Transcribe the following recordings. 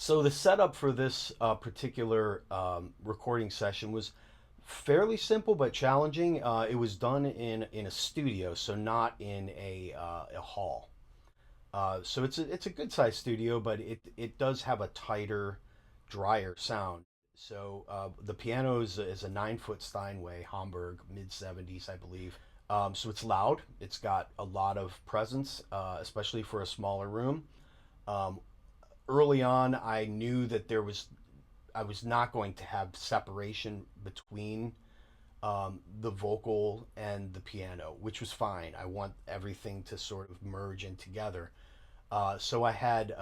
So the setup for this particular recording session was fairly simple but challenging. It was done in a studio, so not in a hall. So it's a good sized studio, but it does have a tighter, drier sound. So the piano is a 9 foot Steinway Hamburg mid 70s, I believe. So it's loud. It's got a lot of presence, especially for a smaller room. Um, Early on, I knew that I was not going to have separation between the vocal and the piano, which was fine. I want everything to sort of merge in together. So I had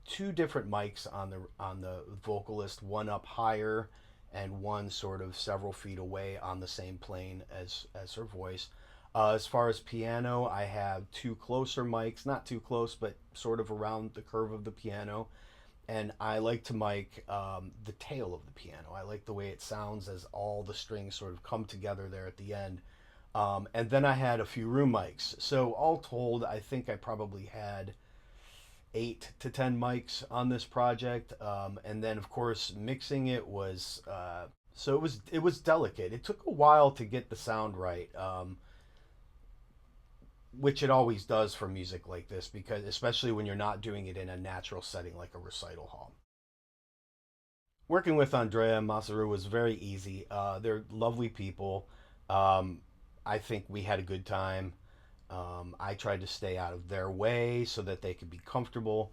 two different mics on the vocalist, one up higher and one sort of several feet away on the same plane as her voice. As far as piano, I have two closer mics, not too close, but sort of around the curve of the piano. And I like to mic the tail of the piano. I like the way it sounds as all the strings sort of come together there at the end. And then I had a few room mics. So all told, I think I probably had 8 to 10 mics on this project. And then of course mixing it was so it was delicate. It took a while to get the sound right. Which it always does for music like this, because especially when you're not doing it in a natural setting like a recital hall. Working with Andrea and Masaru was very easy. They're lovely people. Um, I think we had a good time. I tried to stay out of their way so that they could be comfortable.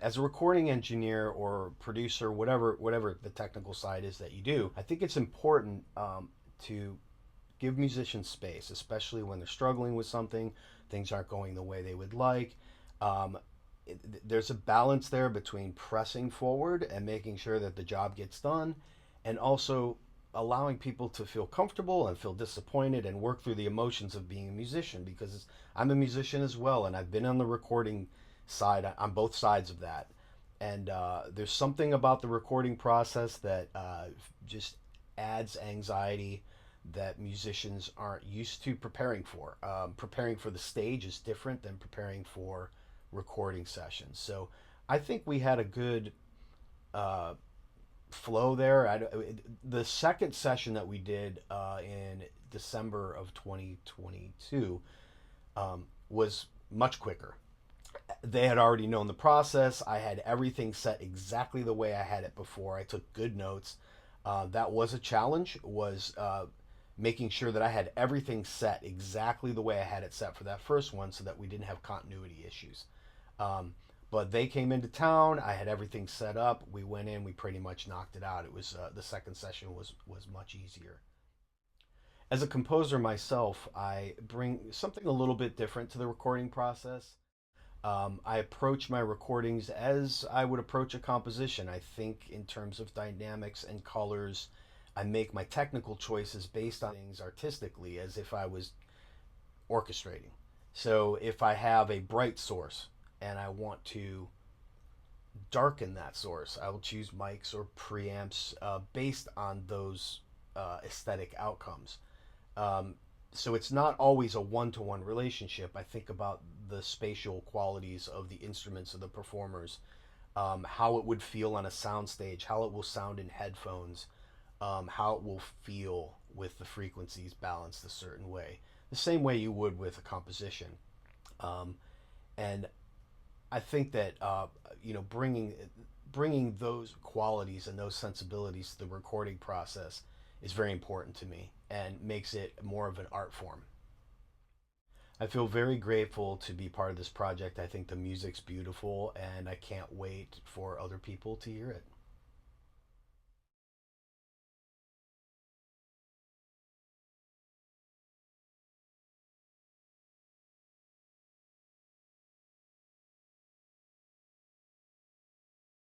As a recording engineer or producer, whatever the technical side is that you do, I think it's important to give musicians space, especially when they're struggling with something, things aren't going the way they would like. Um, there's a balance there between pressing forward and making sure that the job gets done, and also allowing people to feel comfortable and feel disappointed and work through the emotions of being a musician, because I'm a musician as well, and I've been on the recording side on both sides of that. And there's something about the recording process that just adds anxiety that musicians aren't used to preparing for. Preparing for the stage is different than preparing for recording sessions. So I think we had a good uh, flow there. The second session that we did in December of 2022 was much quicker. They had already known the process. I had everything set exactly the way I had it before. I took good notes. That was a challenge. Was making sure that I had everything set exactly the way I had it set for that first one, so that we didn't have continuity issues. Um, but they came into town. I had everything set up. We went in. We pretty much knocked it out. It was the second session was much easier. As a composer myself, I bring something a little bit different to the recording process. I approach my recordings as I would approach a composition. I think in terms of dynamics and colors. I make my technical choices based on things artistically, as if I was orchestrating. So if I have a bright source and I want to darken that source, I will choose mics or preamps based on those aesthetic outcomes. Um, so it's not always a one-to-one relationship. I think about the spatial qualities of the instruments of the performers, how it would feel on a soundstage, how it will sound in headphones, how it will feel with the frequencies balanced a certain way, the same way you would with a composition. Um, and I think that bringing those qualities and those sensibilities to the recording process is very important to me and makes it more of an art form. I feel very grateful to be part of this project. I think the music's beautiful, and I can't wait for other people to hear it.